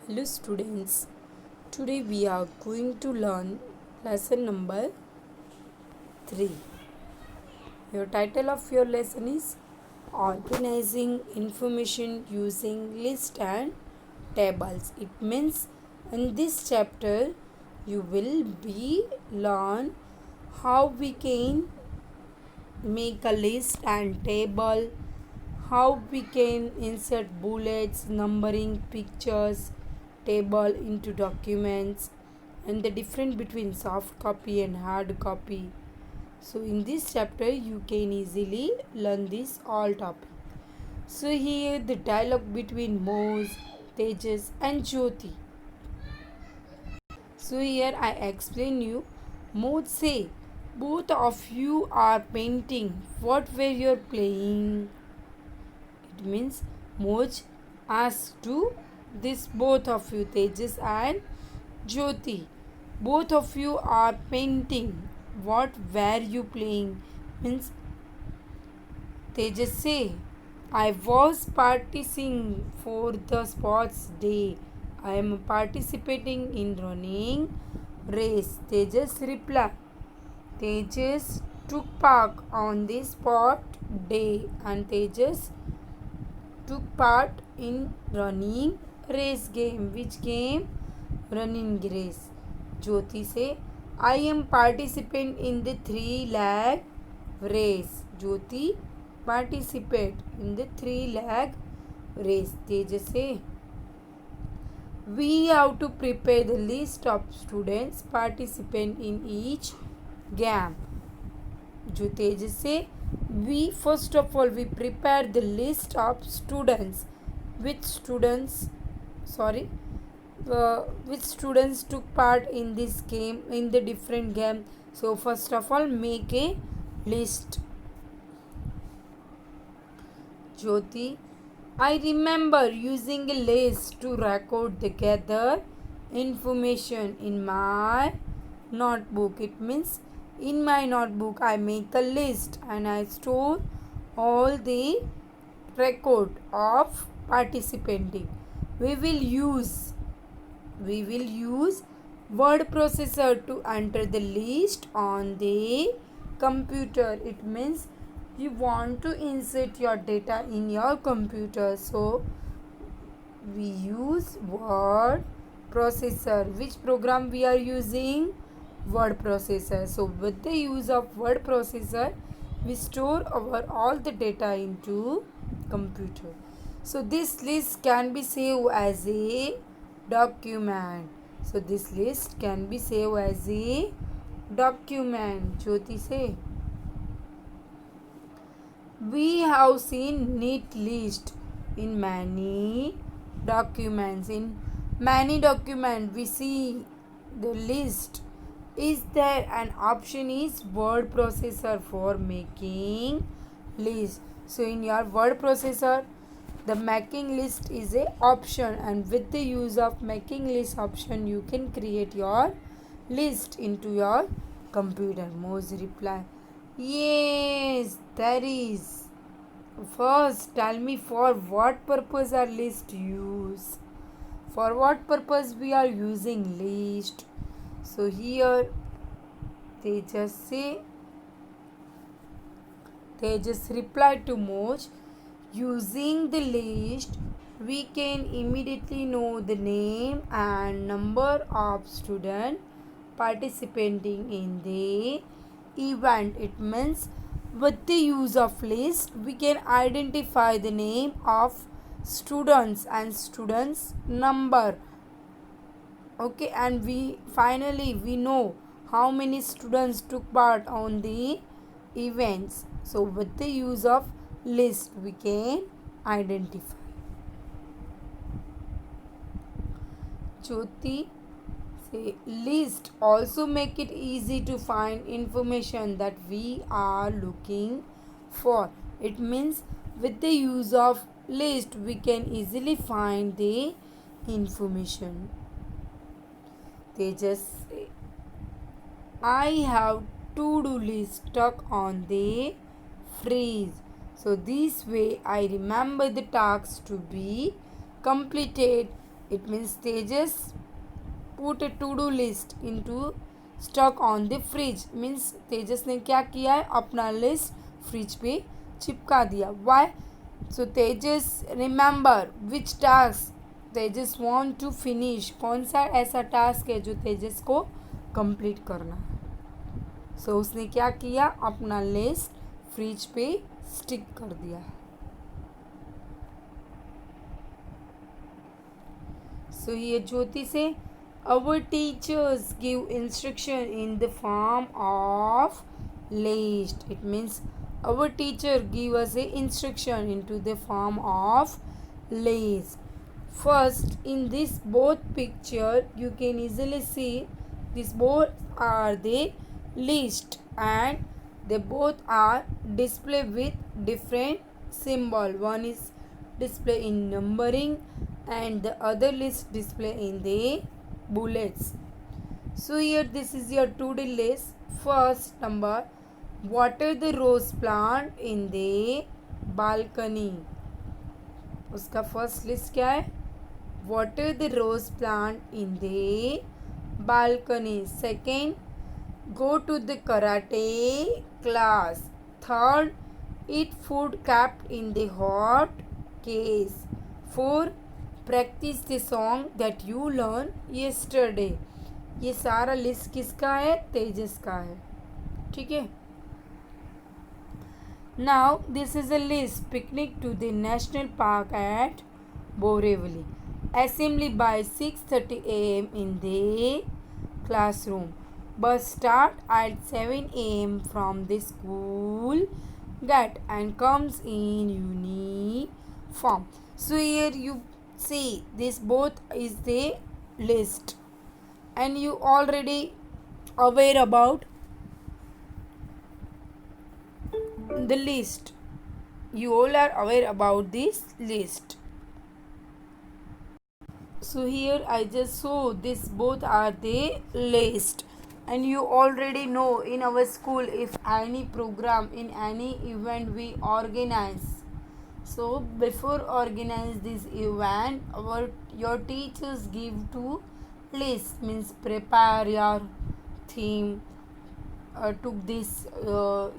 Hello students, today we are going to learn lesson number 3. Your title of your lesson is Organizing Information Using List and Tables. It means in this chapter you will be learn how we can make a list and table, how we can insert bullets, numbering, pictures, table into documents, and the difference between soft copy and hard copy. So in this chapter you can easily learn this all topic. So here the dialogue between Mose, Tejas and Jyoti. So here I explain you. Mose say, both of you are painting. What were you playing? It means Moj asked to this both of you, Tejas and Jyoti. Both of you are painting. What were you playing? Means Tejas say, I was practicing for the sports day. I am participating in running race. Tejas reply. Tejas took part on the sport day and Tejas took part in running race game. Which game? Running race. Jyoti say, I am participant in the 3 leg race. Jyoti participate in the 3 leg race. Tejas say, we have to prepare the list of students participant in each game. Tejas say, we first of all we prepare the list of students which students sorry which students took part in this game in the different game. So first of all make a list. Jyoti, I remember using a list to record the gather information in my notebook. It means in my notebook I make a list and I store all the record of participating. We will use word processor to enter the list on the computer. It means you want to insert your data in your computer, so we use word processor. Which program we are using? Word processor. So with the use of word processor we store our all the data into computer. So this list can be saved as a document. So this list can be saved as a document. Jyoti say, we have seen neat list in many documents. In many documents we see the list. Is there an option is word processor for making list? So in your word processor the making list is a option, and with the use of making list option you can create your list into your computer. Mose reply, yes, there is. First, tell me for what purpose are list used? For what purpose we are using list? So here they just reply to Moj, using the list we can immediately know the name and number of students participating in the event. It means with the use of list we can identify the name of students and students number. Okay, and we know how many students took part on the events. So with the use of list we can identify. Jyoti say, list also make it easy to find information that we are looking for. It means with the use of list we can easily find the information. They just say, I have to-do list stuck on the fridge. So this way I remember the tasks to be completed It means Tejas put a to-do list into stuck on the fridge. Means तेजस ने क्या किया है, अपना list fridge पे चिपका दिया. Why? So Tejas remember which task Tejas want to finish. कौन सा ऐसा टास्क है जो तेजस को कंप्लीट करना है. सो उसने क्या किया, अपना लिस्ट फ्रिज पे स्टिक कर दिया. सो ये ज्योति से our teachers give instruction in the form of list. It means our teacher give us a instruction into the form of list. First, in this both picture you can easily see these both are the list and they both are displayed with different symbol. One is display in numbering and the other list display in the bullets. So here this is your to-do list. First number, water the rose plant in the balcony. उसका first list क्या है, water the rose plant in the balcony. Second, go to the karate class. Third, eat food kept in the hot case. Four, practice the song that you learn yesterday. ये सारा list किसका है, तेजस का है. ठीक है. Now this is a list picnic to the national park at Borivali. Assembly by 6:30 AM in the classroom. Bus start at 7 AM from the school gate and comes in uniform. So here you see this both is the list and you already aware about the list. You all are aware about this list. So here I just show this both are the list and you already know in our school if any program in any event we organize. So before organize this event your teachers give to list, means prepare your theme, took this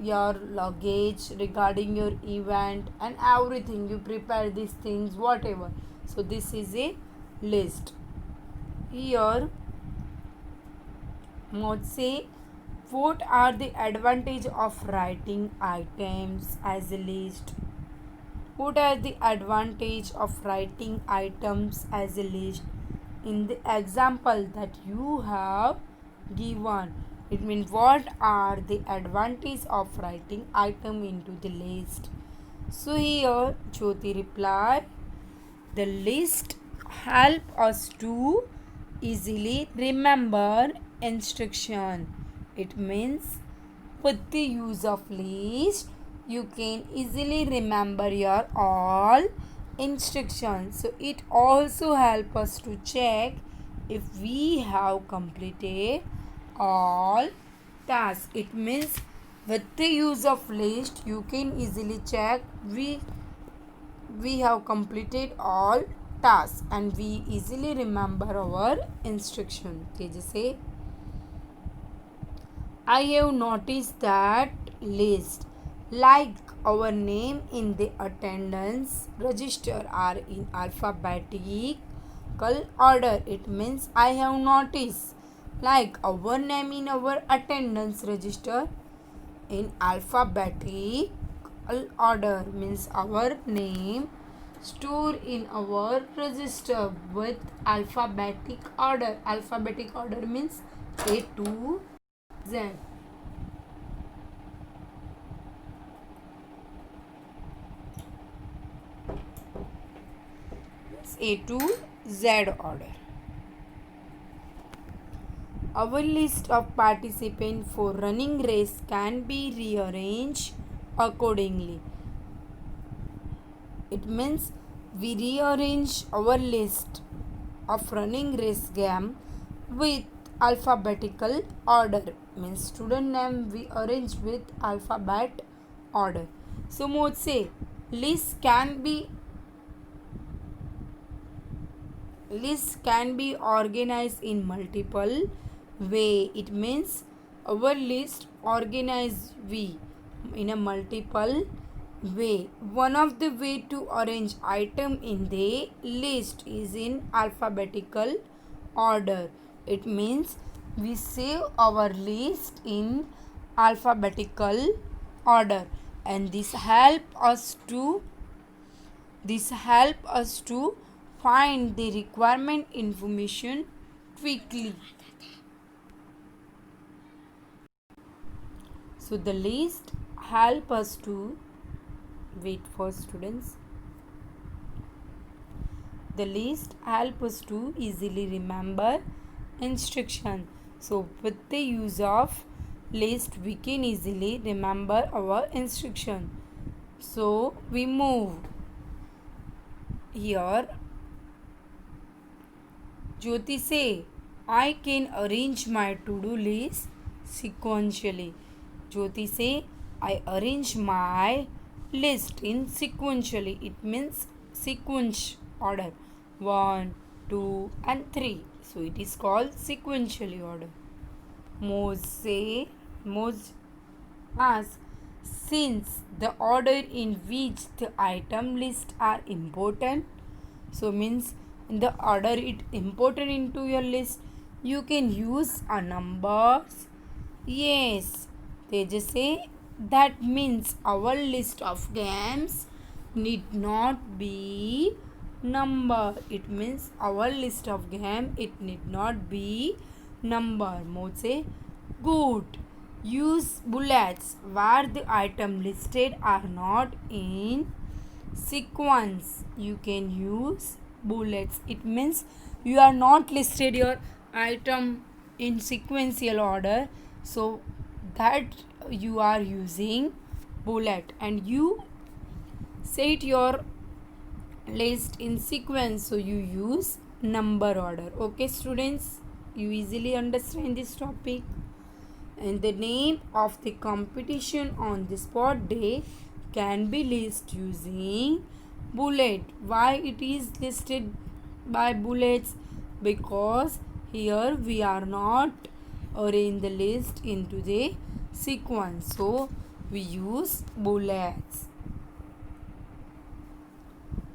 your luggage regarding your event and everything, you prepare these things whatever. So this is a list. Here mode say what are the advantage of writing items as a list. What are the advantage of writing items as a list in the example that you have given. It means what are the advantage of writing item into the list. So here Jyoti reply, the list help us to easily remember instruction. It means with the use of list you can easily remember your all instructions. So it also help us to check if we have completed all tasks. It means with the use of list you can easily check we have completed all tasks and we easily remember our instruction. Okay, जैसे I have noticed that list like our name in the attendance register are in alphabetical order. It means I have noticed like our name in our attendance register in alphabetical order, means our name stored in our register with alphabetic order. Alphabetic order means A to Z. A to Z order. Our list of participants for running race can be rearranged accordingly. It means we rearrange our list of running race game with alphabetical order. Means student name we arrange with alphabet order. So mode say list can be Lists can be organized in multiple way. It means our list organize we in a multiple way. One of the way to arrange item in the list is in alphabetical order. It means we save our list in alphabetical order, and this help us to find the requirement information quickly. So the list help us to wait for students. The list help us to easily remember instruction. So with the use of list we can easily remember our instruction. So we move here. Jyoti say, I can arrange my to-do list sequentially. Jyoti say, I arrange my list in sequentially. It means sequence order. 1, 2 and 3. So it is called sequentially order. Moj asks, since the order in which the item list are important, so means in the order it important into your list, you can use a numbers. Yes, they just say that means our list of games need not be number. It means our list of game it need not be number. Mode say good. Use bullets where the item listed are not in sequence. You can use bullets. It means you are not listed your item in sequential order, so that you are using bullet, and you set your list in sequence, so you use number order. Okay students, you easily understand this topic. And the name of the competition on the sport day can be listed using bullet. Why it is listed by bullets? Because here we are not arrange the list into the sequence, so we use bullets.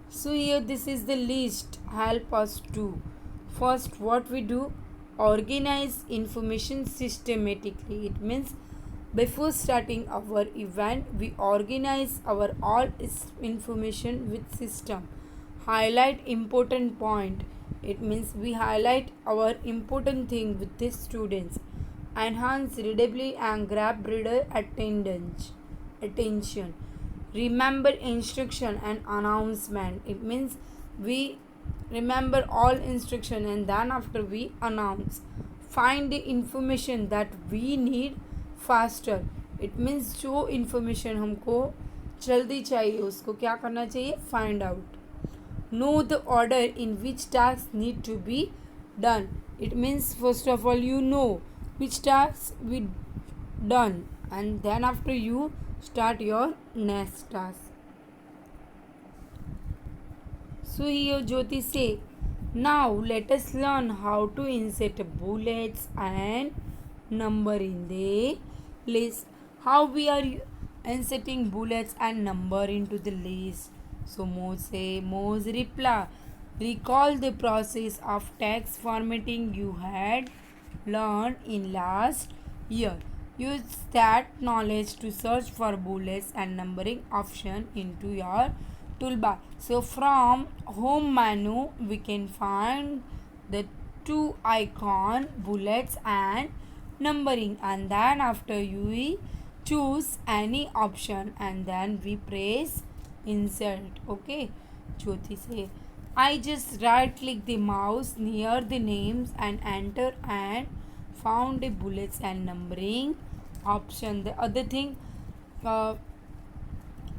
So here this is the list help us to first what we do, organize information systematically. It means before starting our event we organize our all information with system. Highlight important point. It means we highlight our important thing with the students. Enhance readability and grab reader attention. Remember instruction and announcement. It means we remember all instruction and then after we announce. Find the information that we need faster. It means जो information हमको जल्दी चाहिए उसको क्या करना चाहिए, find out. Know the order in which tasks need to be done. It means first of all you know which tasks we done, and then after you start your next task. So here Jyoti say, now let us learn how to insert bullets and number in the list. How we are inserting bullets and number into the list. So Mose reply, recall the process of text formatting you had learned in last year. Use that knowledge to search for bullets and numbering option into your toolbar. So from home menu we can find the two icon bullets and numbering, and then after we choose any option and then we press insert. Okay, Jyoti say, I just right click the mouse near the names and enter and found the bullets and numbering option. The other thing,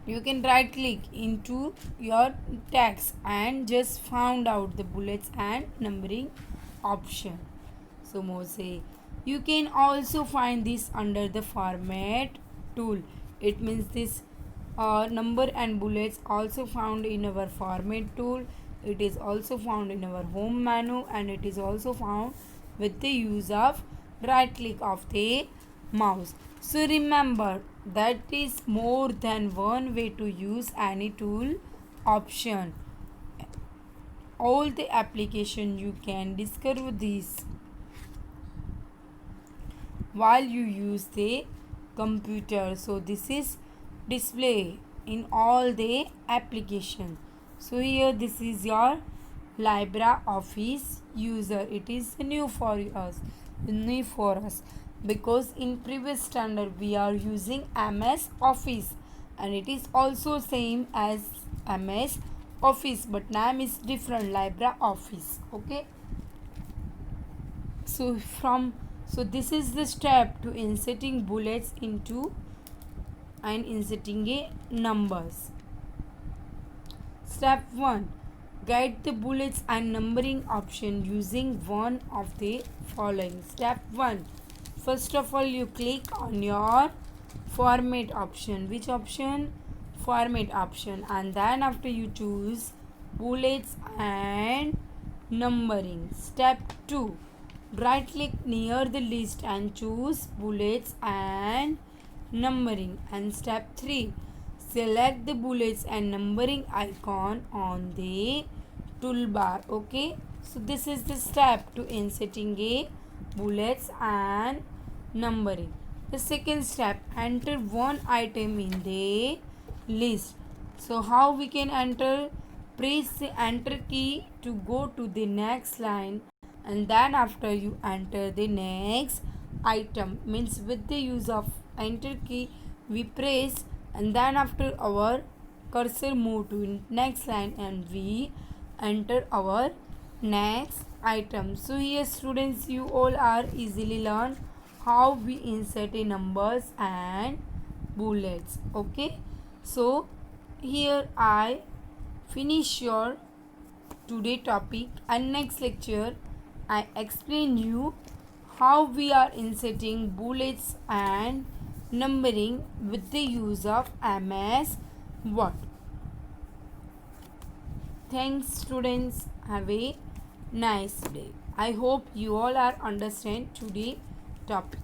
you can right click into your text and just found out the bullets and numbering option. So Mose, you can also find this under the format tool. It means this number and bullets also found in our format tool. It is also found in our home menu, and it is also found with the use of right click of the mouse. So remember that is more than one way to use any tool option. All the application you can discover this while you use the computer. So this is display in all the application. So here this is your LibreOffice user. It is new for us because in previous standard we are using MS Office, and it is also same as MS Office, but name is different, LibreOffice. Okay. So this is the step to inserting bullets into and inserting a numbers. Step 1. Guide the bullets and numbering option using one of the following. Step 1. First of all, you click on your format option. Which option? Format option. And then after you choose bullets and numbering. Step 2. Right click near the list and choose bullets and numbering. And step 3. Select the bullets and numbering icon on the toolbar. Okay, so this is the step to inserting a bullets and numbering. The second step, enter one item in the list. So how we can enter? Press the enter key to go to the next line, and then after you enter the next item, means with the use of enter key we press, and then after our cursor move to next line and we enter our next item. So here students, you all are easily learn how we insert a numbers and bullets. Okay, so here I finish your today topic, and next lecture I explain you how we are inserting bullets and numbering with the use of MS Word. Thanks students, have a nice day. I hope you all are understand today topic.